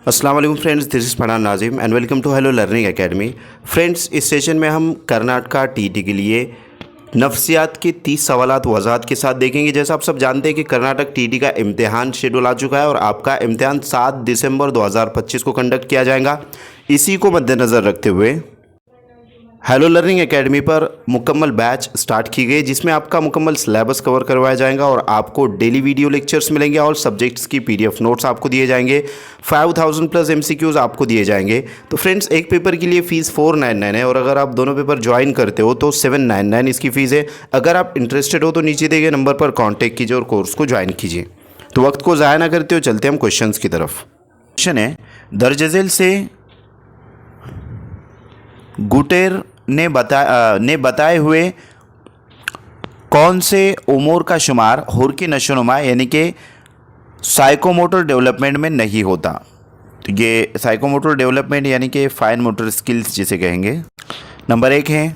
अस्सलाम वालेकुम friends, this is Farhan Nazim and welcome to hello learning academy. Friends, इस session में हम कर्नाटका टीटी के लिए नफ्सियात के 30 सवालात वज़ाहत के साथ देखेंगे। जैसा आप सब जानते हैं कि कर्नाटक टीटी का इम्तिहान शेड्यूल आ चुका है और आपका इम्तिहान 7 दिसंबर 2025 को कंडक्ट किया जाएगा। इसी को मद्देनज़र रखते हुए हेलो लर्निंग एकेडमी पर मुकम्मल बैच स्टार्ट की गई, जिसमें आपका मुकम्मल सिलेबस कवर करवाया जाएगा और आपको डेली वीडियो लेक्चर्स मिलेंगे और सब्जेक्ट्स की पीडीएफ नोट्स आपको दिए जाएंगे। 5000 प्लस एमसीक्यूज़ आपको दिए जाएंगे। तो फ्रेंड्स, एक पेपर की लिए फ़ीस 499 है और अगर आप दोनों पेपर ज्वाइन करते हो तो 799 इसकी फ़ीस है। अगर आप इंटरेस्टेड हो तो नीचे दिए गए नंबर पर कॉन्टैक्ट कीजिए और कोर्स को ज्वाइन कीजिए। तो वक्त को ज़ाया ना करते हो, चलते हम क्वेश्चन की तरफ। क्वेश्चन है, दर्ज झेल से गुटेर ने बताए हुए कौन से उमूर का शुमार हुर्की नशोनुमा यानी कि साइकोमोटर डेवलपमेंट में नहीं होता। तो ये साइकोमोटर डेवलपमेंट यानी कि फाइन मोटर स्किल्स जिसे कहेंगे। नंबर 1 है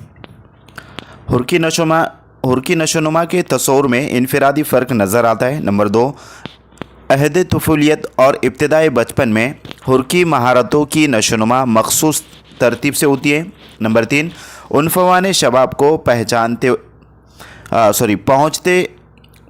हुर्की नशोनुमा के तस्वुर में इनफरादी फ़र्क नज़र आता है। नंबर 2, अहद तुफूलियत और इब्तदाई बचपन में हुर्की महारतों की नशोनुमा मखसूस तरतीब से होती है। नंबर 3, उनफवाने शबाब को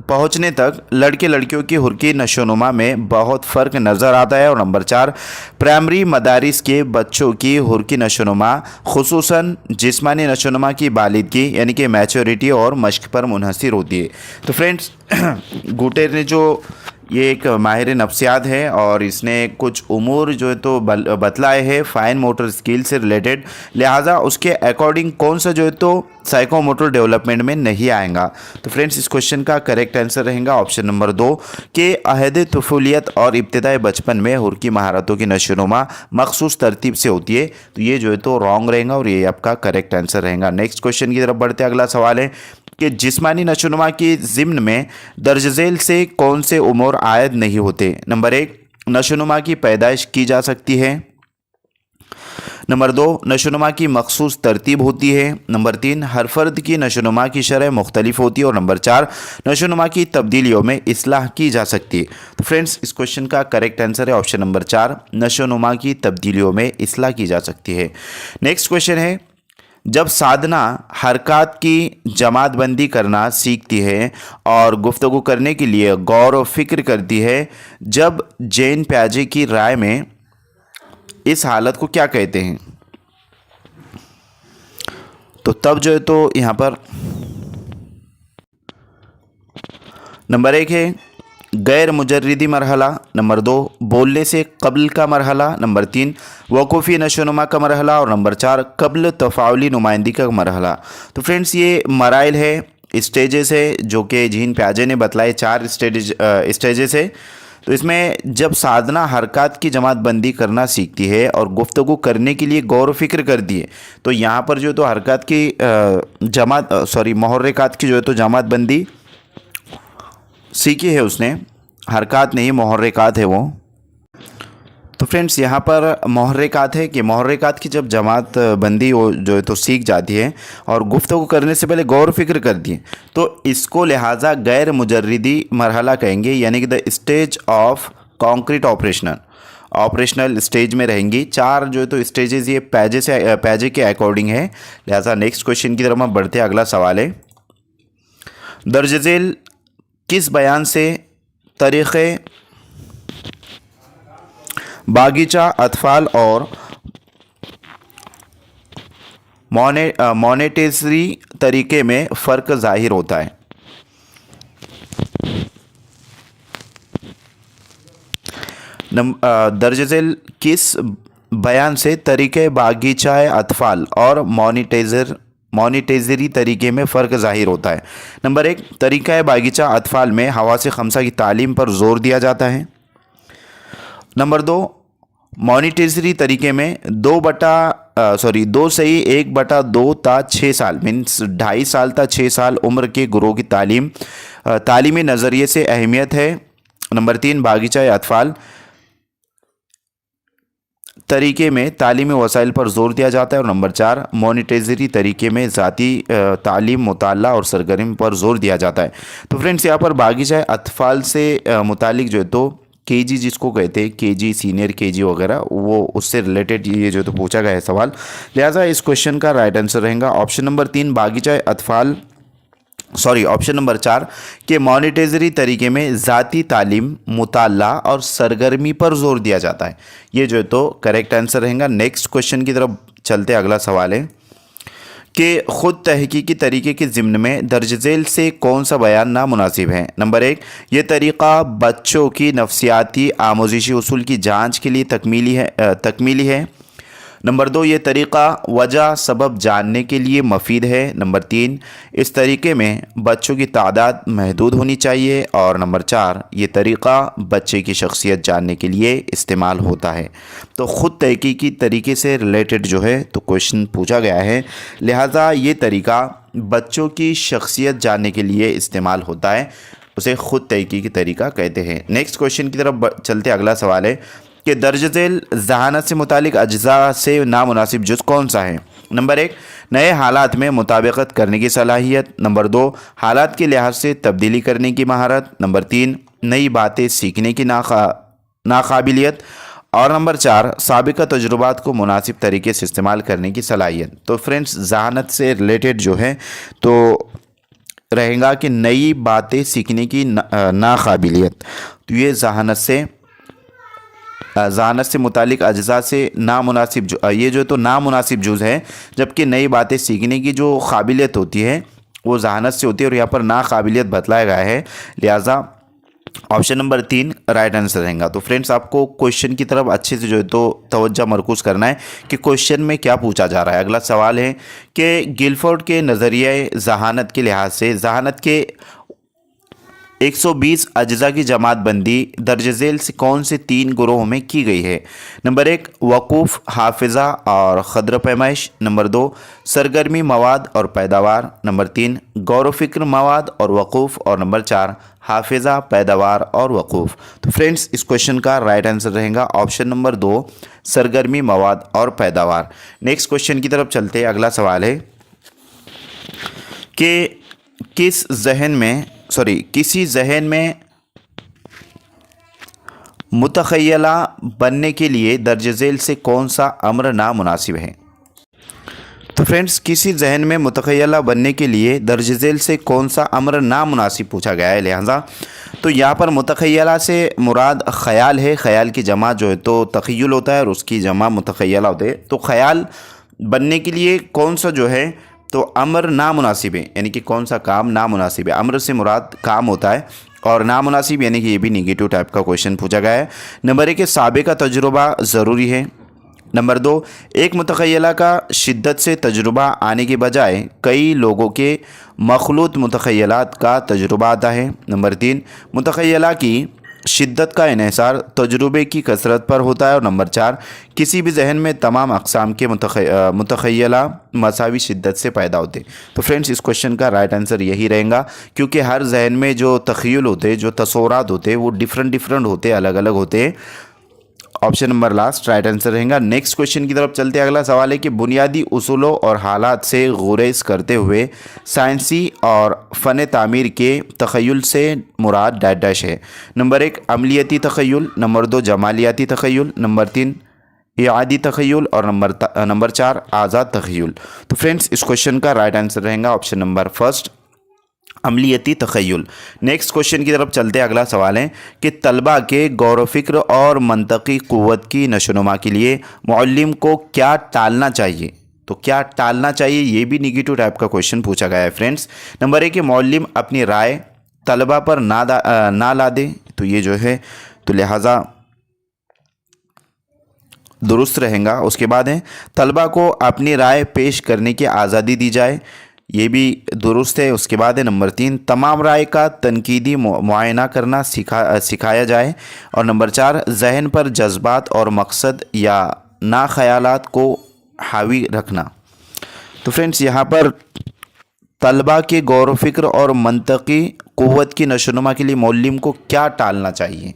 पहुँचने तक लड़के लड़कियों की हुर्की नशोनुमा में बहुत फ़र्क नज़र आता है। और नंबर 4, प्राइमरी मदारिस के बच्चों की हुर्की नशोनुमा खुसूसन जिस्मानी नशोनुमा की बालिदगी यानी कि मैच्योरिटी और मश्क पर मुनहसर होती है। तो फ्रेंड्स, गुटेर ने जो ये एक माहिर नफ्सियात है और इसने कुछ उमूर जो है तो बतलाए हैं फाइन मोटर स्किल से रिलेटेड, लिहाजा उसके अकॉर्डिंग कौन सा जो है तो साइकोमोटर डेवलपमेंट में नहीं आएगा। तो फ्रेंड्स, इस क्वेश्चन का करेक्ट आंसर रहेगा ऑप्शन नंबर 2 के अहद तुफूलियत और इब्तदाई बचपन में हुर्की महारतों की नशोनुमा मखसूस तरतीब से होती है। तो ये जो है तो रॉन्ग रहेगा और ये आपका करेक्ट आंसर रहेगा। नेक्स्ट क्वेश्चन की तरफ बढ़ते, अगला सवाल है कि जिस्मानी नशोनुमा की ज़िम्न में दर्ज झेल से कौन से उमूर आयद नहीं होते। नंबर 1, नशोनुमा की पैदाइश की जा सकती है। नंबर 2, नशोनुमा की मखसूस तरतीब होती है। नंबर 3, हर फर्द की नशोनुमा की शरह मुख्तलिफ होती है। और नंबर 4, नशोनुमा की तब्दीलियों में इस्लाह की जा सकती है। तो फ्रेंड्स, इस क्वेश्चन का करेक्ट आंसर है ऑप्शन नंबर 4, नशोनुमा की तब्दीलियों में इस्लाह की जा सकती है। नेक्स्ट क्वेश्चन है, जब साधना हरकत की जमातबंदी करना सीखती है और गुफ्तगू करने के लिए गौर व फिक्र करती है, जब जैन प्याजे की राय में इस हालत को क्या कहते हैं। तो तब जो है तो यहाँ पर नंबर 1 है गैर मुजर्रिदी मरहला। नंबर 2, बोलने से कब्ल का मरहला। नंबर 3, वक़ूफ़ी नशोनुमा का मरहला। और नंबर 4, कब्ल तफ़ाउली नुमाइंदी का मरहला। तो फ्रेंड्स, ये मराइल है, स्टेजेस है जो कि जीन प्याजे ने बतलाए, 4 स्टेजेस है। तो इसमें जब साधना हरकत की जमातबंदी करना सीखती है और गुफ्तगू करने के लिए गौर फिक्र करती है, तो यहाँ पर जो तो हरकत की मुहर्रिकात की जो है तो जमातबंदी सीखी है उसने, हरकत नहीं मुहर्रिकात है वो। तो फ्रेंड्स, यहाँ पर मुहर्रिकात है कि मुहर्रिकात की जब जमात बंदी वो जो है तो सीख जाती है और गुफ्तगू करने से पहले गौर फिक्र करती है, तो इसको लिहाजा गैर मुजर्रिदी मरहला कहेंगे, यानी कि the stage of concrete operational stage में रहेंगी। 4 जो है तो स्टेजेस ये पैजे के अकॉर्डिंग है। लिहाजा नेक्स्ट क्वेश्चन की तरफ हम बढ़ते हैं, अगला सवाल है, दर्ज झेल किस बयान से तरीक़े बागीचा अतफाल और मोनेटेसरी तरीके में फ़र्क ज़ाहिर होता है। दर्ज झेल किस बयान से तरीक़े बागीचा अतफाल और मोनेटेजरी तरीके में फ़र्क ज़ाहिर होता है। नंबर 1, तरीक़ा बागीचा अतफाल में हवासे खमसा की तालीम पर जोर दिया जाता है। नंबर 2, मोनेटेजरी तरीके में 2 सही 1/2 ता 6 साल मीन्स 2.5 साल ता 6 साल उम्र के गुरों की तालीमी नज़रिए से अहमियत है। नंबर 3, बागीचा अतफाल तरीके में तालीमी वसाइल पर जोर दिया जाता है। और नंबर 4, मोनेटेजरी तरीके में ज़ाती तालीम, मुताला और सरगर्मी पर जोर दिया जाता है। तो फ्रेंड्स, यहाँ पर बागीचा अतफाल से मुतालिक जो है तो केजी जिसको कहते हैं, केजी सीनियर केजी वगैरह, वो उससे रिलेटेड ये जो तो पूछा गया है सवाल। लिहाजा इस क्वेश्चन का राइट आंसर रहेगा ऑप्शन नंबर 3 बागीचा अतफाल, ऑप्शन नंबर 4 के मॉनिटेजरी तरीके में ज़ाती तालीम, मुताला और सरगर्मी पर जोर दिया जाता है। ये जो है तो करेक्ट आंसर रहेगा। नेक्स्ट क्वेश्चन की तरफ चलते, अगला सवाल है कि ख़ुद तहकीकी तरीके के ज़िम्न में दर्ज झेल से कौन सा बयान नामुनासिब है। नंबर 1, ये तरीक़ा बच्चों की नफ्सियाती आमोजिशी उसूल की जांच के लिए तकमीली है। नंबर 2, ये तरीक़ा वजह सबब जानने के लिए मफीद है। नंबर 3, इस तरीके में बच्चों की तादाद महदूद होनी चाहिए। और नंबर 4, ये तरीक़ा बच्चे की शख्सियत जानने के लिए इस्तेमाल होता है। तो ख़ुद तहकीकी तरीके से रिलेटेड जो है तो क्वेश्चन पूछा गया है, लिहाजा ये तरीक़ा बच्चों की शख्सियत जानने के लिए इस्तेमाल होता है, उसे ख़ुद तहकीकी तरीक़ा कहते हैं। नेक्स्ट क्वेश्चन की तरफ चलते, अगला सवाल है कि दर्ज झेल ज़हानत से मुतालिक अज्जा से नामुनासिब जुज़ कौन सा है। नंबर 1, नए हालात में मुताबिकत करने की सलाहियत। नंबर 2, हालात के लिहाज से तब्दीली करने की महारत। नंबर 3, नई बातें सीखने की नाकाबिलियत। और नंबर 4, साबिका तजुर्बात को मुनासिब तरीके से इस्तेमाल करने की सलाहियत। तो फ्रेंड्स, ज़हानत से रिलेटेड जो है तो रहेगा कि नई बातें सीखने की नाकाबिलियत। तो ये ज़हानत से मुतालिक अज्जा से नामुनासिब ये जो तो नामुनासिब जुज़ है, जबकि नई बातें सीखने की जो काबिलियत होती है वो ज़हानत से होती है, और यहाँ पर नाकाबिलियत बतलाया गया है। लिहाजा ऑप्शन नंबर 3 राइट आंसर रहेगा। तो फ्रेंड्स, आपको क्वेश्चन की तरफ अच्छे से जो है तो तवज्जो मरकूज़ करना है कि क्वेश्चन में क्या पूछा जा रहा है। अगला सवाल है कि गिलफोर्ड के नज़रिए ज़हानत के लिहाज से ज़हानत के 120 अज्जा की जमात बंदी दर्ज झेल से कौन से 3 ग्रोह में की गई है। नंबर 1, वकूफ़, हाफिज़ा और ख़द्र पैमाइश। नंबर 2, सरगर्मी मवाद और पैदावार। नंबर 3, गौर फ़िक्र मवाद और वकूफ़। और नंबर 4, हाफिज़ा, पैदावार और वकूफ़। तो फ्रेंड्स, इस क्वेश्चन का राइट आंसर रहेगा ऑप्शन नंबर 2, सरगर्मी मवाद और पैदावार। नेक्स्ट क्वेश्चन की तरफ चलते, अगला सवाल है कि किसी जहन में मुतखय्यला बनने के लिए दर्ज झेल से कौन सा अम्र नामुनासिब है। तो फ्रेंड्स, किसी जहन में मुतखय्यला बनने के लिए दर्ज झेल से कौन सा अम्र नामुनासिब पूछा गया है। लिहाजा तो यहाँ पर मुतखय्यला से मुराद ख़याल है। ख़याल की जमा जो है तो तख़य्युल होता है और उसकी जमा मुतखय्यला होते हैं। तो ख़याल बनने के लिए कौन सा जो है तो अम्र नामुनासिब है, यानी कि कौन सा काम नामुनासिब है। अम्र से मुराद काम होता है और नामुनासिब यानी कि ये भी निगेटिव टाइप का क्वेश्चन पूछा गया है। नंबर 1, साबिका तजुर्बा ज़रूरी है। नंबर 2, एक मुतखय्यला का शिद्दत से तजुर्बा आने के बजाय कई लोगों के मखलूत मुतखय्यलात का तजुर्बा आता है। नंबर 3, मुतखय्यला की शिद्दत का इन्हिसार तजुर्बे की कसरत पर होता है। और नंबर 4, किसी भी जहन में तमाम अक़साम के मुतखय्यला मसावी शिद्दत से पैदा होते। तो फ्रेंड्स, इस क्वेश्चन का राइट आंसर यही रहेगा, क्योंकि हर जहन में जो तख़य्युल होते, जो तसव्वुरात होते, वो डिफरेंट होते, अलग अलग होते हैं। Option number last right answer रहेगा। नेक्स्ट क्वेश्चन की तरफ चलते, अगला सवाल है कि बुनियादी उसूलों और हालात से गुरेज करते हुए साइंसी और फ़न तामीर के तख़य्युल से मुराद डैश डैश है। नंबर 1, अमलियती तख़य्युल। नंबर 2, जमालियाती तख़य्युल। नंबर 3, इआदी तख़य्युल। और नंबर 4, आज़ाद तख़य्युल। तो फ्रेंड्स, इस क्वेश्चन का राइट आंसर रहेगा ऑप्शन नंबर फर्स्ट, अमलियती तख़य्युल। नेक्स्ट क्वेश्चन की तरफ चलते, अगला सवाल है कि तलबा के गौर फ़िक्र और मंतकी क़ुव्वत की नशोनुमा के लिए मुअल्लिम को क्या टालना चाहिए। तो क्या टालना चाहिए, ये भी निगेटिव टाइप का क्वेश्चन पूछा गया है फ्रेंड्स। नंबर 1, मुअल्लिम अपनी राय तलबा पर ना ला दे। तो ये जो है तो लिहाजा दुरुस्त रहेगा। उसके बाद है तलबा को अपनी राय पेश करने की आज़ादी दी जाए, ये भी दुरुस्त है। उसके बाद है नंबर 3, तमाम राय का तनकीदी मुआयना करना सिखाया जाए। और नंबर 4, जहन पर जज्बात और मकसद या ना ख़यालात को हावी रखना। तो फ्रेंड्स, यहाँ पर तलबा के गौर फ़िक्र और मंतकी क़ुव्वत की नशोनुमा के लिए मौल्लिम को क्या टालना चाहिए।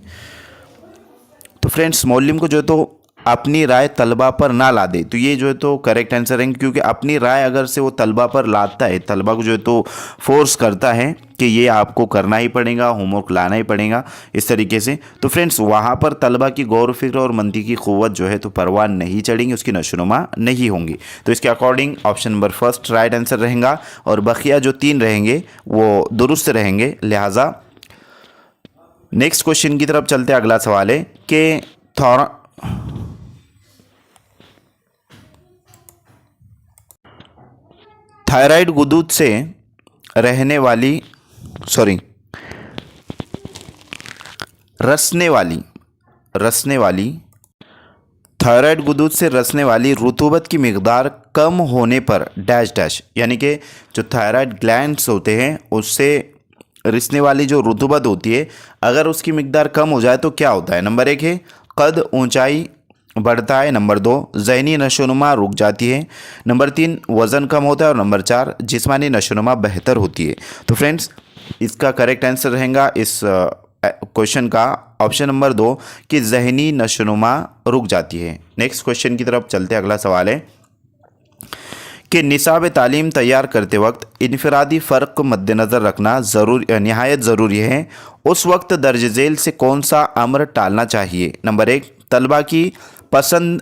तो फ्रेंड्स, मौल्लिम को जो तो अपनी राय तलबा पर ना ला दे। तो ये जो है तो करेक्ट आंसर है, क्योंकि अपनी राय अगर से वो तलबा पर लाता है, तलबा को जो है तो फोर्स करता है कि ये आपको करना ही पड़ेगा, होमवर्क लाना ही पड़ेगा, इस तरीके से। तो फ्रेंड्स वहाँ पर तलबा की गौर फिक्र और मंदी की क़ुव्वत जो है तो परवान नहीं चढ़ेंगी, उसकी नशोनुमा नहीं होंगी। तो इसके according option number first right answer रहेगा, और बकिया जो 3 रहेंगे वो दुरुस्त रहेंगे। लिहाजा नेक्स्ट क्वेश्चन की तरफ चलते, अगला सवाल है कि थायराइड गुदूद से रहने वाली रसने वाली थायराइड गुदूद से रसने वाली रुतूबत की मिकदार कम होने पर डैश डैश, यानी कि जो थायराइड ग्लैंड्स होते हैं उससे रिसने वाली जो रुतूबत होती है, अगर उसकी मिकदार कम हो जाए तो क्या होता है। नंबर 1 है कद ऊंचाई बढ़ता है, नंबर 2 ज़हनी नशोनुमा रुक जाती है, नंबर 3 वज़न कम होता है, और नंबर 4 जिस्मानी नशोनुमा बेहतर होती है। तो फ्रेंड्स इसका करेक्ट आंसर रहेगा इस क्वेश्चन का ऑप्शन नंबर 2 कि ज़हनी नशोनुमा रुक जाती है। नेक्स्ट क्वेश्चन की तरफ चलते, अगला सवाल है कि निसाब तालीम तैयार करते वक्त इनफरादी फ़र्क को मद्देनज़र रखना नहायत ज़रूरी है। उस वक्त दर्ज झेल से कौन सा अमर टालना चाहिए। नंबर 1 तलबा की पसंद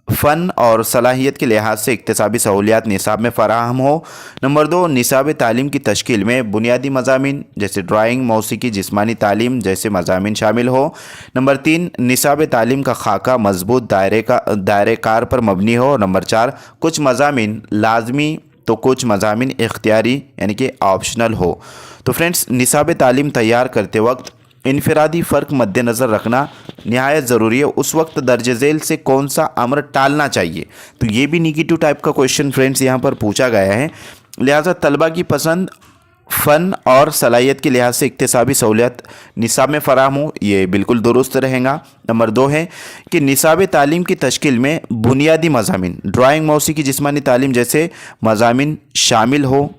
फ़न और सलाहियत के लिहाज से इक्तसाबी सहूलियात निसाब में फ़राहम हो। नंबर 2 निसाब तालीम की तश्कील में बुनियादी मज़ामीन जैसे ड्राइंग, मौसीकी, जिस्मानी तालीम जैसे मज़ामीन शामिल हो। नंबर 3 निसाब तालीम का खाका मजबूत दायरे कार पर मबनी हो। नंबर 4 कुछ मज़ामीन लाजमी तो कुछ मज़ामीन इख्तियारी यानी कि ऑप्शनल हो। तो फ्रेंड्स निसाब तालीम तैयार करते वक्त इनफरादी फ़र्क मद्देनज़र रखना नहायत ज़रूरी है। उस वक्त दर्ज झेल से कौन सा अमर टालना चाहिए। तो ये भी निगेटिव टाइप का क्वेश्चन फ्रेंड्स यहाँ पर पूछा गया है। लिहाजा तलबा की पसंद फ़न और सलाहियत के लिहाज से इक्तसाबी सहूलियत निसाब में फ़राहम हो, ये बिल्कुल दुरुस्त रहेगा। नंबर 2 है कि निसाब तालीम की तश्कील में बुनियादी मज़ामीन ड्राइंग, मौसीकी, जिस्मानी तालीम जैसे मज़ामीन शामिल हो।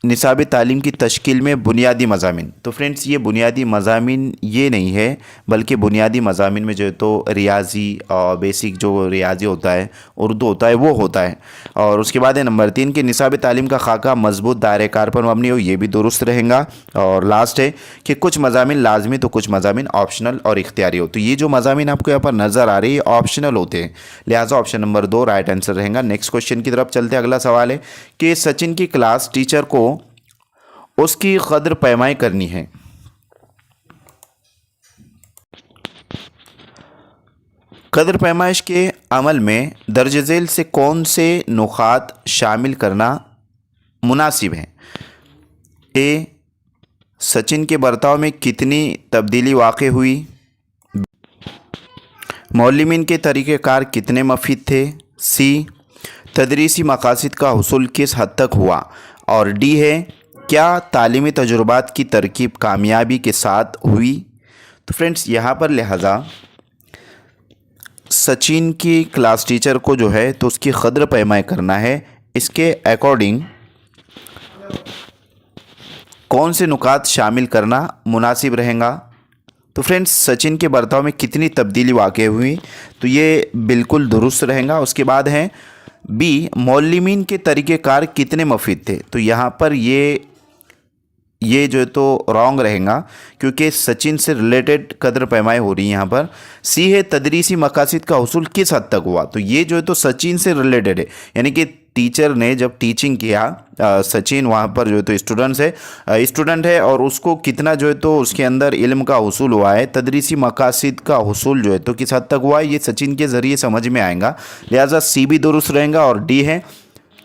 निसाब तालीम की तश्कील में बुनियादी मज़ामीन, तो फ्रेंड्स ये बुनियादी मज़ामीन ये नहीं है, बल्कि बुनियादी मज़ामीन में जो है तो रियाजी और बेसिक जो रियाजी होता है, उर्दू होता है, वो होता है। और उसके बाद है नंबर 3 कि निसाब तालीम का खाका मजबूत दायरे कार पर मबनी हो, ये भी दुरुस्त रहेगा। और लास्ट है कि कुछ मज़ामीन लाजमी तो कुछ मज़ामीन ऑप्शनल और इख्तियारी हो। तो ये जो मज़ामीन आपको यहाँ पर नज़र आ रही है ऑप्शनल होते हैं, लिहाजा ऑप्शन नंबर 2 राइट आंसर रहेगा। नेक्स्ट क्वेश्चन की तरफ चलते, अगला सवाल है कि सचिन की क्लास टीचर को उसकी कद्र पैमाई करनी है। कद्र पैमाइश के अमल में दर्ज झेल से कौन से नुकात शामिल करना मुनासिब है। ए सचिन के बर्ताव में कितनी तब्दीली वाक़ हुई, मौलिमीन के तरीक़ेकार कितने मफीद थे, सी तदरीसी मकासद का हुसूल किस हद तक हुआ, और डी है क्या तालीमी तजुर्बात की तरकीब कामयाबी के साथ हुई। तो फ्रेंड्स यहाँ पर लिहाजा सचिन की क्लास टीचर को जो है तो उसकी कद्र पैमाई करना है, इसके अकॉर्डिंग कौन से नुकात शामिल करना मुनासिब रहेगा। तो फ्रेंड्स सचिन के बर्ताव में कितनी तब्दीली वाक़ हुई, तो ये बिल्कुल दुरुस्त रहेगा। उसके बाद है बी मौलिमीन के तरीक़ेकार कितने मफीद थे, तो यहाँ पर ये जो है तो रॉन्ग रहेगा, क्योंकि सचिन से रिलेटेड कद्र पैमाई हो रही है यहाँ पर। सी है तदरीसी मकासद का हुसूल किस हद तक हुआ, तो ये जो है तो सचिन से रिलेटेड है, यानी कि टीचर ने जब टीचिंग किया सचिन वहाँ पर जो है तो स्टूडेंट है और उसको कितना जो है तो उसके अंदर इल्म का हुसूल हुआ है, तदरीसी मकासद का हुसूल जो है तो किस हद तक हुआ है, ये सचिन के ज़रिए समझ में आएगा। लिहाजा सी भी दुरुस्त रहेगा। और डी है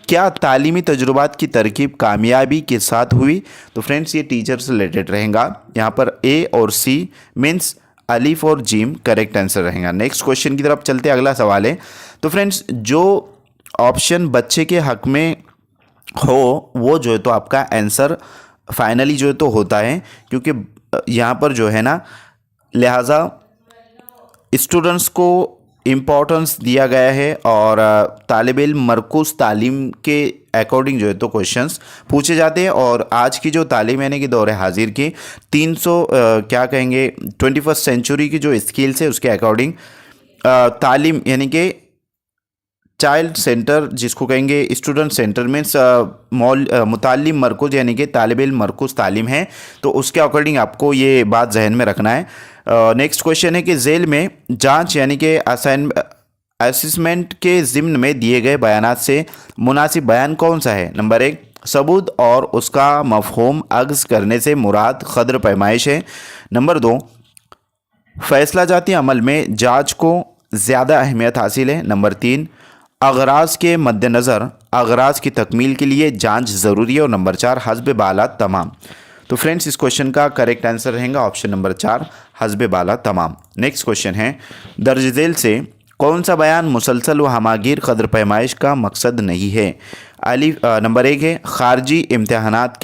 क्या तालीमी तजुर्बात की तरकीब कामयाबी के साथ हुई, तो फ्रेंड्स ये टीचर से रिलेटेड रहेगा। यहाँ पर ए और सी मीन्स अलीफ और जीम करेक्ट आंसर रहेगा। नेक्स्ट क्वेश्चन की तरफ चलते, अगला सवाल है। तो फ्रेंड्स जो ऑप्शन बच्चे के हक में हो वो जो है तो आपका आंसर फाइनली जो है तो होता है, क्योंकि यहाँ पर जो है ना लिहाजा स्टूडेंट्स को इम्पोर्टेंस दिया गया है और तालिब इल्म मरकूज़ तालीम के अकॉर्डिंग जो है तो क्वेश्चंस पूछे जाते हैं। और आज की जो तालीम यानी कि दौर हाजिर की 300 क्या कहेंगे 21st सेंचुरी की जो स्किल्स है उसके अकॉर्डिंग तालीम यानी कि चाइल्ड सेंटर जिसको कहेंगे स्टूडेंट सेंटर मीन्स मुतालिम मरकुज़ यानी कि तालिब इल्म मरकुज़ तालीम है, तो उसके अकॉर्डिंग आपको ये बात जहन में रखना है। नेक्स्ट क्वेश्चन है कि झेल में जांच यानी कि असेसमेंट के ज़िम्न में दिए गए बयानात से मुनासिब बयान कौन सा है? नंबर 1 सबूत और उसका मफहूम अक्स करने से मुराद क़द्र पैमाइश है। नंबर 2 फैसला जाती अमल में जांच को ज़्यादा अहमियत हासिल है। नंबर 3 अगराज के मद्देनज़र अगराज की तकमील के लिए जांच ज़रूरी है। और नंबर 4 हस्ब बाला तमाम। तो फ्रेंड्स इस क्वेश्चन का करेक्ट आंसर रहेगा ऑप्शन नंबर 4 हस्ब बाला तमाम। नेक्स्ट क्वेश्चन है दर्ज झेल से कौन सा बयान मुसलसल व हमागिर क़द्र पैमाइश का मकसद नहीं है? नंबर 1 है खारजी इम्तिहानात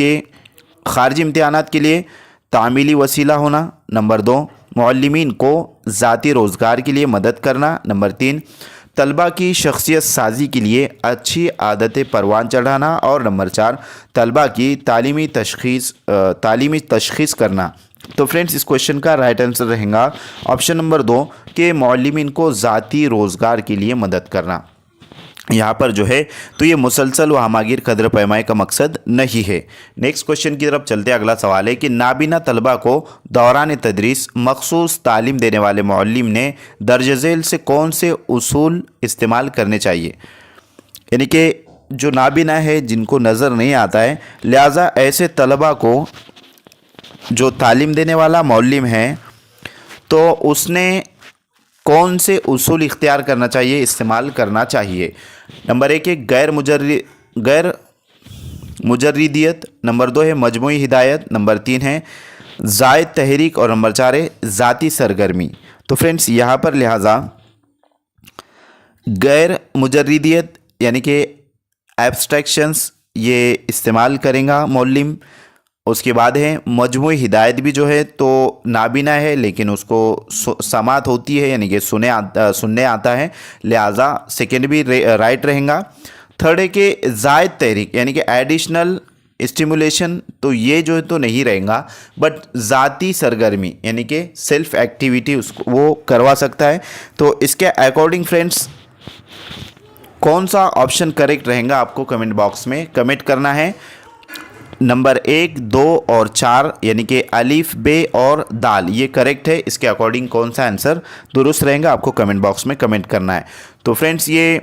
के लिए तामीली वसीला होना। नंबर 2 मुअल्लिमीन को ज़ाती रोज़गार के लिए मदद करना। नंबर 3 तलबा की शख्सियत साजी के लिए अच्छी आदतें परवान चढ़ाना। और नंबर 4 तलबा की तालीमी तशख़ीस करना। तो फ्रेंड्स इस क्वेश्चन का राइट आंसर रहेगा ऑप्शन नंबर 2 कि मुअल्लिमीन को ज़ाती रोज़गार के लिए मदद करना। यहाँ पर जो है तो ये मुसलसल व हमागिर क़द्र पैमाई का मकसद नहीं है। नेक्स्ट क्वेश्चन की तरफ चलते अगला सवाल है कि नाबीना तलबा को दौरान तदरीस मखसूस तालीम देने वाले मुअल्लिम ने दर्ज झेल से कौन से उसूल इस्तेमाल करने चाहिए? यानी कि जो नाबीना है जिनको नज़र नहीं आता है, लिहाजा ऐसे तलबा को जो तालीम देने वाला मुअल्लिम है तो उसने कौन से उसूल इख्तियार करना चाहिए, इस्तेमाल करना चाहिए? नंबर 1 है गैर मुजर्रिदियत। नंबर 2 है मजमूई हिदायत। नंबर 3 है ज़ायद तहरीक। और नंबर 4 है ज़ाती सरगर्मी। तो फ्रेंड्स यहाँ पर लिहाजा गैर मुजर्रिदियत यानी कि एब्स्ट्रैक्शंस ये इस्तेमाल करेगा मुअल्लिम। उसके बाद है मजमूई हिदायत भी जो है तो नाबीना है लेकिन उसको समात होती है यानी कि सुनने आता है, लिहाजा सेकेंड भी राइट रहेगा। थर्ड है कि ज़ायद तहरीक यानी कि एडिशनल स्टिमुलेशन, तो ये जो है तो नहीं रहेगा, बट ज़ाती सरगर्मी यानी कि सेल्फ एक्टिविटी उसको वो करवा सकता है। तो इसके अकॉर्डिंग फ्रेंड्स कौन सा ऑप्शन करेक्ट रहेगा आपको कमेंट बॉक्स में कमेंट करना है। नंबर 1, 2 और 4 यानी कि अलीफ बे और दाल ये करेक्ट है। इसके अकॉर्डिंग कौन सा आंसर दुरुस्त रहेगा आपको कमेंट बॉक्स में कमेंट करना है। तो फ्रेंड्स ये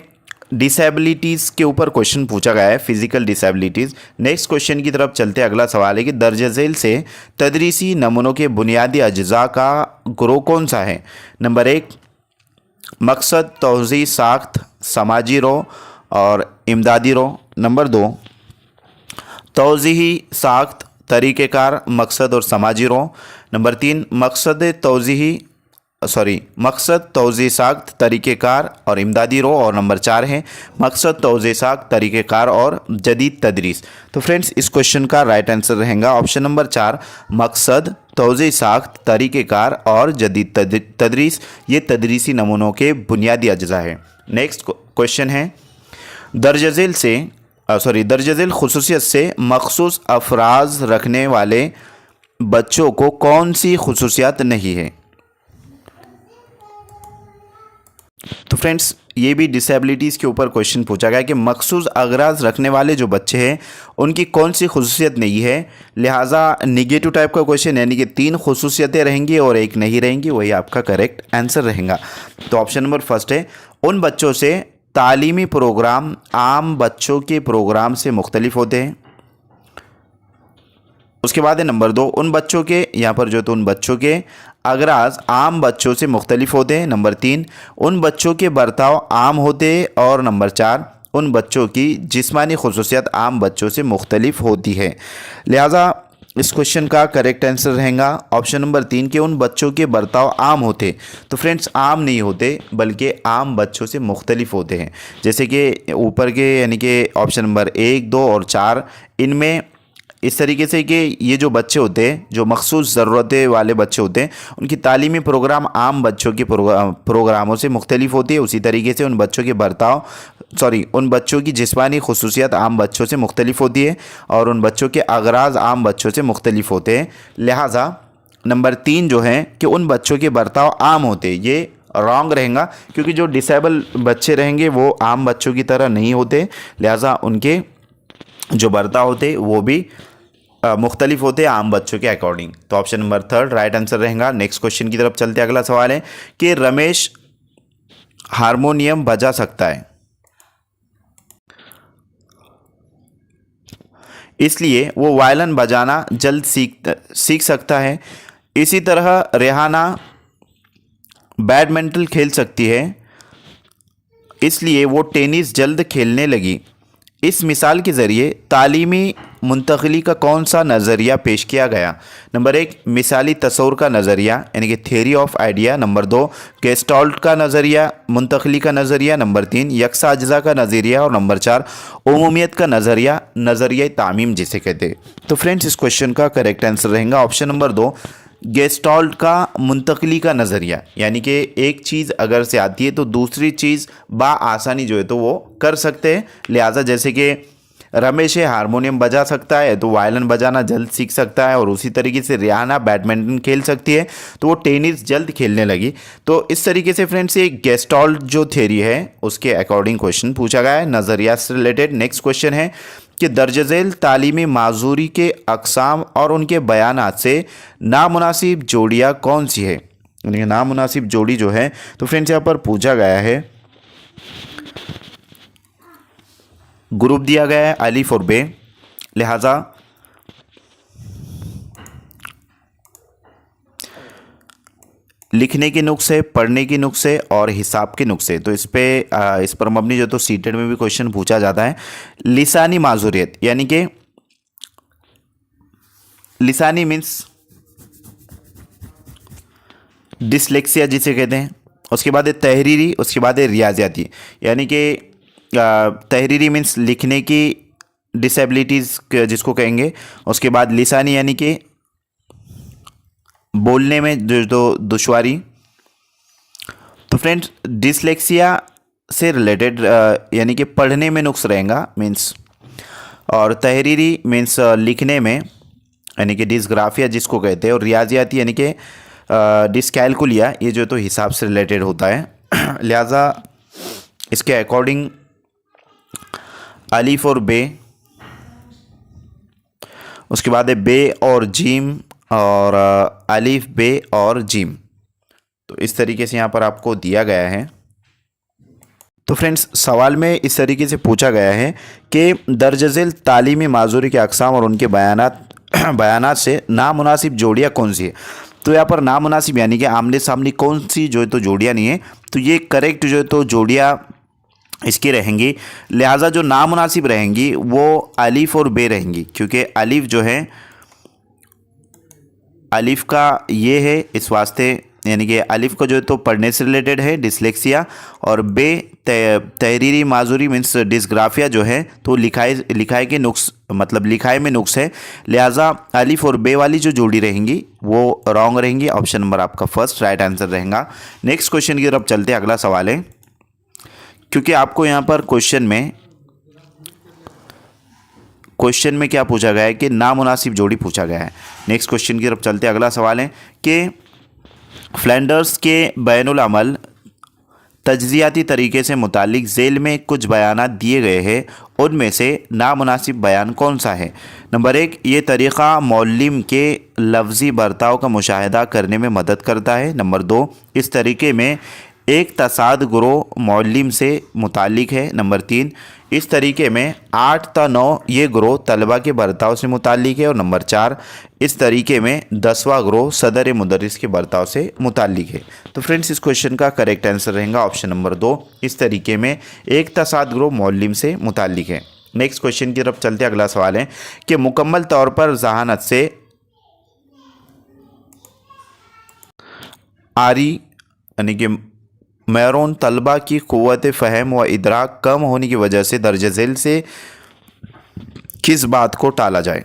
डिसेबिलिटीज़ के ऊपर क्वेश्चन पूछा गया है, फिजिकल डिसेबिलिटीज़। नेक्स्ट क्वेश्चन की तरफ चलते अगला सवाल है कि दर्ज झेल से तदरीसी नमूनों के बुनियादी अज्जा का ग्रोह कौन सा है? नंबर 1 मकसद तौज़ी साख्त समाजी रो और इमदादी रो। नंबर 2 तौज़ीही साख्त तरीक़ेकार मकसद और समाजी रो। नंबर 3 मकसद तौज़ी साख्त तरीक़ेकार और इमदादी रो। और नंबर 4 है मकसद तौज़ी साख्त तरीक़ेकार और जदीद तदरीस। तो फ्रेंड्स इस क्वेश्चन का राइट आंसर रहेगा ऑप्शन नंबर 4 मकसद तौज़ी साख्त तरीक़ेकार और जदीद तदरीस। ये तदरीसी नमूनों के बुनियादी अज्जा है। नेक्स्ट क्वेश्चन है दर्ज झेल खुसूसियत से मखसूस अफराज रखने वाले बच्चों को कौन सी खुसूसियात नहीं है? तो फ्रेंड्स ये भी डिसेबिलिटीज़ के ऊपर क्वेश्चन पूछा गया कि मखसूस अगराज रखने वाले जो बच्चे हैं उनकी कौन सी खुसूसियत नहीं है, लिहाजा निगेटिव टाइप का क्वेश्चन यानी कि 3 खुसूसियतें रहेंगी और 1 नहीं रहेंगी, वही आपका करेक्ट आंसर रहेगा। तो ऑप्शन नंबर फर्स्ट है उन बच्चों से तालीमी प्रोग्राम आम बच्चों के प्रोग्राम से मुख्तलिफ होते हैं। उसके बाद है नंबर 2 उन बच्चों के यहाँ पर जो तो उन बच्चों के अगराज आम बच्चों से मुख्तलिफ होते हैं। नंबर 3 उन बच्चों के बर्ताव आम होते हैं। और नंबर 4 उन बच्चों की जिस्मानी खुसूसियत आम बच्चों से मुख्तलिफ होती है। लिहाजा इस क्वेश्चन का करेक्ट आंसर रहेगा ऑप्शन नंबर 3 के उन बच्चों के बर्ताव आम होते। तो फ्रेंड्स आम नहीं होते बल्कि आम बच्चों से मुख्तलिफ होते हैं। जैसे कि ऊपर के यानी कि ऑप्शन नंबर 1, 2 और 4 इनमें इस तरीके से कि ये जो बच्चे होते हैं, जो मखसूस ज़रूरतें वाले बच्चे होते हैं, उनकी तालीमी प्रोग्राम आम बच्चों के प्रोग्रामों से मुख्तलिफ होती है। उसी तरीके से उन बच्चों की जिस्मानी खसूसियत आम बच्चों से मुख्तलिफ होती है और उन बच्चों के अगराज आम बच्चों से मुख्तलिफ होते हैं। लिहाजा नंबर 3 जो है कि उन बच्चों के बर्ताव आम होते हैं, ये रॉन्ग रहेगा, क्योंकि जो डिसेबल बच्चे रहेंगे वो आम बच्चों की तरह नहीं होते, लिहाजा उनके जो बर्ताव होते वो भी मुख्तलिफ होते हैं आम बच्चों के अकॉर्डिंग। तो ऑप्शन नंबर 3 राइट आंसर रहेगा। नेक्स्ट क्वेश्चन की तरफ चलते हैं। अगला सवाल है कि रमेश हारमोनियम बजा सकता है, इसलिए वो वायलिन बजाना जल्द सीख सकता है। इसी तरह रेहाना बैडमिंटन खेल सकती है, इसलिए वो टेनिस जल्द खेलने लगी। इस मिसाल के ज़रिए तालीमी मुंतकली का कौन सा नज़रिया पेश किया गया? नंबर 1 मिसाली तसव्वुर का नज़रिया यानी कि theory of idea. Number 2 gestalt का नज़रिया, मुंतकली का नज़रिया। नंबर 3 यकसा अज्जा का नज़रिया। और नंबर 4 उमूमियत का नज़रिया, नज़रिया तामीम जिसे कहते हैं। तो फ्रेंड्स इस क्वेश्चन का करेक्ट आंसर रहेगा ऑप्शन नंबर 2 गेस्टाल्ट का मुंतकली का नज़रिया, यानी कि एक चीज़ अगर से आती है तो दूसरी चीज़ आसानी जो है तो वो कर सकते हैं। लिहाजा जैसे कि रमेश हारमोनियम बजा सकता है तो वायलिन बजाना जल्द सीख सकता है, और उसी तरीके से रियाना बैडमिंटन खेल सकती है तो वो टेनिस जल्द खेलने लगी। तो इस तरीके से फ्रेंड्स ये गेस्टाल्ट जो थ्योरी है उसके अकॉर्डिंग क्वेश्चन पूछा गया है, नज़रिया से रिलेटेड। नेक्स्ट क्वेश्चन है कि दर्ज झेल तालीमी माजूरी के अक़साम और उनके बयानात से नामुनासिब जोड़ियाँ कौन सी है? यानी नामुनासिब जोड़ी जो है तो फ्रेंड्स यहाँ पर पूछा गया है, ग्रुप दिया गया है अलिफ और बे, लिहाजा लिखने के नुक्से, पढ़ने के नुक्से और हिसाब के नुक्से। तो इस पर मबनी जो तो सीटेड में भी क्वेश्चन पूछा जाता है। लिसानी माजूरियत यानी कि लिसानी मीन्स डिसलेक्सिया जिसे कहते हैं। उसके बाद है तहरीरी, उसके बाद है रियाजियाती, यानी कि तहरीरी मीन्स लिखने की डिसेबिलिटीज़ जिसको कहेंगे। उसके बाद लिसानी यानी कि बोलने में जो दुश्वारी। तो फ्रेंड्स डिसलेक्सिया से रिलेटेड यानी कि पढ़ने में नुक्स रहेगा मीन्स, और तहरीरी मीन्स लिखने में यानी कि डिसग्राफिया जिसको कहते हैं, और रियाजियाती यानी कि डिसकैलकुलिया, ये जो तो हिसाब से रिलेटेड होता है। लिहाजा इसके अकॉर्डिंग अलिफ और बे, उसके बाद है बे और जीम, और अलिफ बे और जीम। तो इस तरीके से यहाँ पर आपको दिया गया है। तो फ्रेंड्स सवाल में इस तरीके से पूछा गया है कि दर्ज झेल तालीमी माजूरी के अक़साम और उनके बयानात से नामुनासिब जोड़ियाँ कौन सी है? तो यहाँ पर नामुनासिब यानी कि आमने सामने कौन सी जो है तो जोड़ियाँ नहीं है, तो ये करेक्ट जो है तो जोड़ियाँ इसकी रहेंगी। लिहाजा जो नामुनासिब रहेंगी वो अलिफ और बे रहेंगी, क्योंकि अलिफ जो है अलिफ का ये है इस वास्ते, यानी कि अलिफ का जो है तो पढ़ने से रिलेटेड है डिसलेक्सिया, और बे तहरीरी माजूरी मीन्स डिसग्राफिया जो है तो लिखाई के नुक्स मतलब लिखाई में नुक्स है। लिहाजा अलिफ और बे वाली जो जोड़ी रहेंगी वो रॉन्ग रहेंगी। ऑप्शन नंबर आपका फर्स्ट राइट आंसर रहेगा। नेक्स्ट क्वेश्चन की तरफ चलते हैं। अगला सवाल है, क्योंकि आपको यहाँ पर क्वेश्चन में क्या पूछा गया है कि नामुनासिब जोड़ी पूछा गया है। नेक्स्ट क्वेश्चन की तरफ चलते हैं। अगला सवाल है कि फ्लैंडर्स के बैनुल अमल तज्जियाती तरीके से मुतालिक झेल में कुछ बयानात दिए गए हैं, उनमें से नामुनासिब बयान कौन सा है? नंबर 1 ये तरीक़ा मौल्लिम के लफ्ज़ी बर्ताव का मुशाहिदा करने में मदद करता है। नंबर 2 इस तरीके में एक तसाद ग्रोह मौल्लिम से मुतालिक है। नंबर 3 इस तरीके में 8 ता 9 ये ग्रोह तलबा के बर्ताव से मुतालिक है। और नंबर 4 इस तरीके में 10वां ग्रोह सदर मुदर्रिस के बर्ताव से मुतालिक है। तो फ्रेंड्स इस क्वेश्चन का करेक्ट आंसर रहेगा ऑप्शन नंबर 2, इस तरीके में एक तसाद ग्रोह मौल्लिम से मुतालिक है। नेक्स्ट क्वेश्चन की तरफ चलते। अगला सवाल है कि मुकम्मल तौर पर जहानत से आरी यानी कि मैरून तलबा की क़ुव्वत फ़हम व इदराक कम होने की वजह से दर्ज झेल से किस बात को टाला जाए?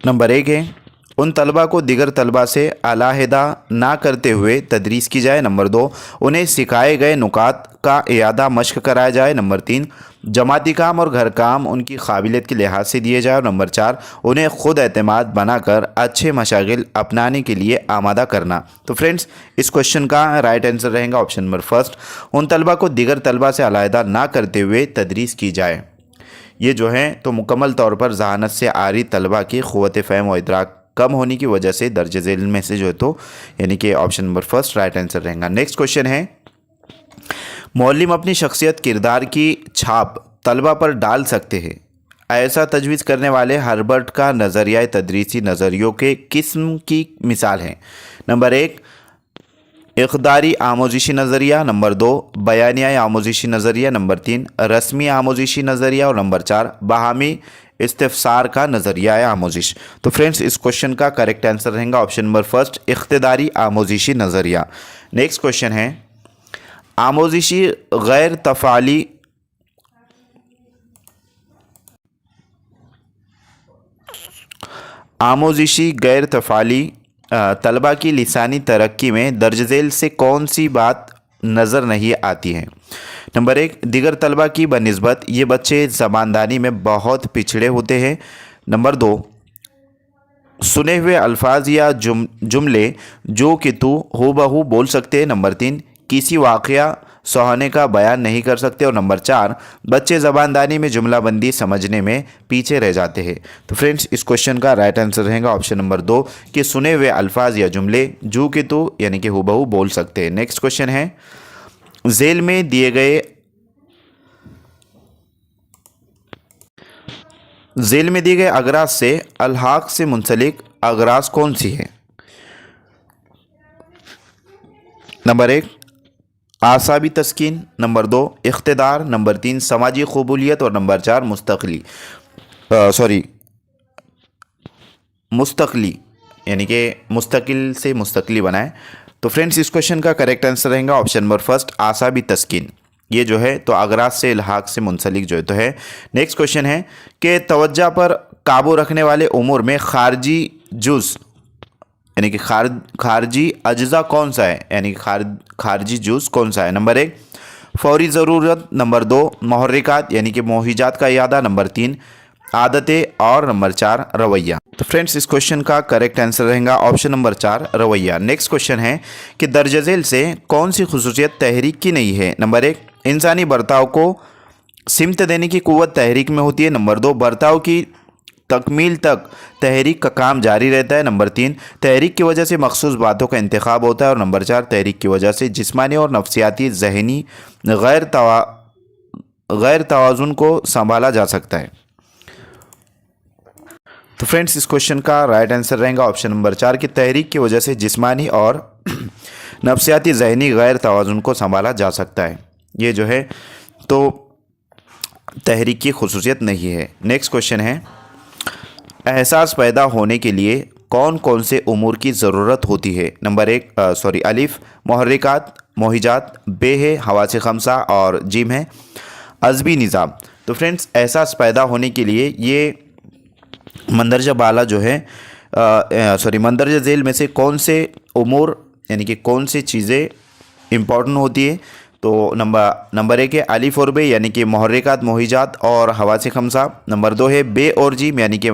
नंबर 1 है उन तलबा को दिगर तलबा से अलहदा ना करते हुए तदरीस की जाए। नंबर 2 उन्हें सिखाए गए नुकात का इयादा मश्क कराया जाए। नंबर 3 जमाती काम और घर काम उनकी काबिलियत के लिहाज से दिए जाए। और नंबर 4 उन्हें खुद एतमाद बनाकर अच्छे मशागिल अपनाने के लिए आमादा करना। तो फ्रेंड्स इस क्वेश्चन का राइट आंसर रहेगा ऑप्शन नंबर फर्स्ट, उन तलबा को दिगर तलबा से अलहदा ना करते हुए तदरीस की जाए। ये जो है तो मुकम्मल तौर पर जहानत से आरी तलबा की क़ुव्वत फ़हम और इदराक कम होने की वजह से दर्ज झेल में से जो है तो यानी कि option number first right answer रहेगा। नेक्स्ट क्वेश्चन है मौलिम अपनी शख्सियत किरदार की छाप तलबा पर डाल सकते हैं, ऐसा तजवीज़ करने वाले हर्बर्ट का नज़रिया तदरीसी नज़रियों के किस्म की मिसाल है। नंबर 1 इक़दारी आमोजिशी नज़रिया। नंबर 2 बयानिया आमोजिशी नज़रिया। नंबर 3 रस्मी आमोजिशी नज़रिया। और नंबर 4 बाहमी इस्तिफ़सार का नज़रिया आमोजिश। तो फ्रेंड्स इस क्वेश्चन का करेक्ट आंसर रहेगा ऑप्शन नंबर फर्स्ट इक़्तिदारी आमोजिशी नज़रिया। नेक्स्ट क्वेश्चन है आमोजिशी गैर तफ़ाली तलबा की लिसानी तरक्की में दर्ज झेल से कौन सी बात नज़र नहीं आती है। नंबर 1 दिगर तलबा की बनिस्बत ये बच्चे ज़बानदानी में बहुत पिछड़े होते हैं। नंबर 2 सुने हुए अल्फाज या जुमले जो कि तू हूबहू बोल सकते हैं। नंबर 3 किसी वाक़या सुहाने का बयान नहीं कर सकते। और नंबर 4 बच्चे ज़बानदानी में जुमलाबंदी समझने में पीछे रह जाते हैं। तो फ्रेंड्स इस क्वेश्चन का राइट आंसर रहेगा ऑप्शन नंबर 2 कि सुने हुए अल्फाज या जुमले जो कि तू यानी कि हूबहू बोल सकते हैं। नेक्स्ट क्वेश्चन है झेल में दिए गए अगराज से अलहाक से मुंसलिक अगराज कौन सी है। नंबर 1 आसाबी तस्कीन। नंबर 2 इख्तिदार। नंबर 3 समाजी कबूलियत। और नंबर 4 मुस्तकली यानी कि मुस्तकिल से मुस्तकली बनाए। तो फ्रेंड्स इस क्वेश्चन का करेक्ट आंसर रहेगा ऑप्शन नंबर फर्स्ट आसाबी तस्कीन। ये जो है तो अगराज से इल्हाक से मुंसलिक जो है तो है। नेक्स्ट क्वेश्चन है कि तवज्जो पर काबू रखने वाले उमूर में खारजी जुज़ यानी कि खारजी अज्जा कौन सा है, यानी खारजी जुज़ कौन सा है। नंबर 1 फौरी ज़रूरत। नंबर 2 मुहर्रिकात यानी कि मोहिजात का इयादा। नंबर 3 आदतें। और नंबर 4 रवैया। तो फ्रेंड्स इस क्वेश्चन का करेक्ट आंसर रहेगा ऑप्शन नंबर 4 रवैया। नेक्स्ट क्वेश्चन है कि दर्ज झेल से कौन सी खुसूसियत तहरीक की नहीं है। नंबर 1 इंसानी बर्ताव को सिमत देने की क़ुव्वत तहरीक में होती है। नंबर 2 बर्ताव की तकमील तक तहरीक का काम जारी रहता है। नंबर 3 तहरीक की वजह से मखसूस बातों का इंतखाब होता है। और नंबर 4 तहरीक की वजह से जिस्मानी और नफ्सियाती जहनी गैर तवाज़ुन को संभाला जा सकता है। तो फ्रेंड्स इस क्वेश्चन का राइट आंसर रहेगा ऑप्शन नंबर 4 की तहरीक की वजह से जिस्मानी और नफ्सियाती जहनी गैर तवाज़ुन को संभाला जा सकता है। ये जो है तो तहरीक की खुसूसियत नहीं है। नेक्स्ट क्वेश्चन है एहसास पैदा होने के लिए कौन कौन से उमूर की ज़रूरत होती है। नंबर 1 अलिफ मुहर्रिकात मोहिजात, बे है हवासे खमसा और जिम है अज़बी निज़ाम। तो फ्रेंड्स एहसास पैदा होने के लिए ये मंदरजा बाला जो है मंदरजा झेल में से कौन से उमूर यानी कि कौन सी चीज़ें इम्पॉर्टेंट होती है। तो नंबर 1 है अलिफ और बे यानी कि मुहर्रिकात मोहिजात और हवासे खमसा। नंबर 2 है बे और जीम यानी कि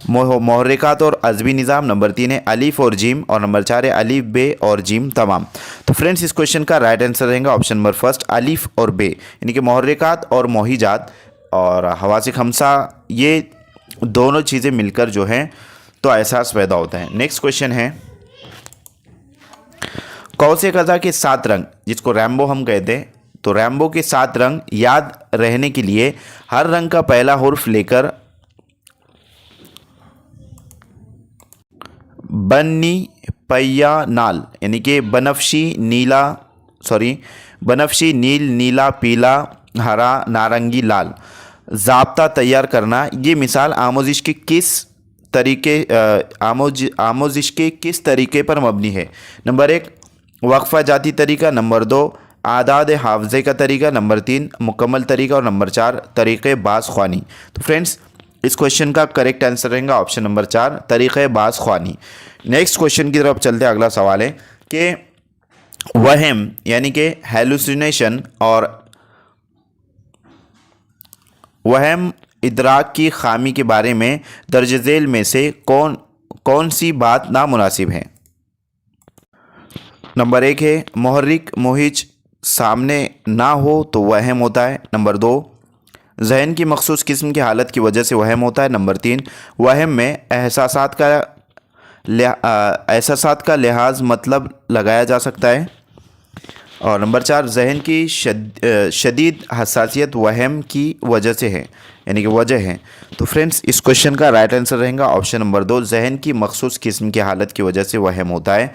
मुहर्रिकात और अज़बी निज़ाम। नंबर 3 है अलिफ और जीम। और नंबर 4 है अलिफ बे और जीम तमाम। तो फ्रेंड्स इस क्वेश्चन का राइट आंसर रहेगा ऑप्शन नंबर फर्स्ट अलिफ और बे यानी कि मुहर्रिकात और मोहिजात और हवासे खमसा, ये दोनों चीज़ें मिलकर जो हैं तो एहसास पैदा होता है। नेक्स्ट क्वेश्चन है कौसे कज़ा के 7 रंग जिसको रैम्बो हम कहते हैं, तो रैम्बो के 7 रंग याद रहने के लिए हर रंग का पहला हुर्फ लेकर बन्नी पैया नाल यानी कि बनफशी नील नीला पीला हरा नारंगी लाल ज़ाब्ता तैयार करना। ये मिसाल आमोजिश के किस तरीके पर मबनी है। नंबर 1 वक्फ़ा जाती तरीका। नंबर 2 आदाद हाफ़ज़े का तरीका। नंबर 3 मुकम्मल तरीका। और नंबर 4 तरीक़े बाज़ ख़्वानी। तो फ्रेंड्स इस क्वेश्चन का करेक्ट आंसर रहेगा ऑप्शन नंबर 4, तरीक़े बाज़ ख्वानी। नेक्स्ट क्वेश्चन की तरफ चलते हैं। अगला सवाल है कि वहम यानी कि हेलुसिनेशन और वहम इदराक की खामी के बारे में दर्ज झेल में से कौन सी बात नामुनासिब है? नंबर 1 है मुहर्रिक मुहिज सामने ना हो तो वहम होता है। नंबर 2, जहन की मखसूस किस्म की हालत की वजह से वहम होता है। नंबर 3, वहम में एहसासात का लिहाज मतलब लगाया जा सकता है। और नंबर 4, जहन की शदीद हसासियत वहम की वजह से है, यानी कि वजह है। तो फ्रेंड्स इस क्वेश्चन का राइट आंसर रहेगा ऑप्शन नंबर 2, जहन की मखसूस किस्म की हालत की वजह से वहम होता है।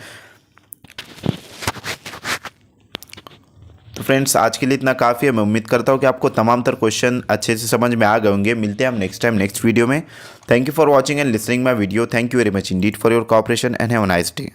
तो फ्रेंड्स आज के लिए इतना काफ़ी है। मैं उम्मीद करता हूँ कि आपको तमाम तर क्वेश्चन अच्छे से समझ में आ गए होंगे। मिलते हैं हम नेक्स्ट टाइम नेक्स्ट वीडियो में। Thank you for watching and listening my video. Thank you very much Indeed for your cooperation and have a nice day.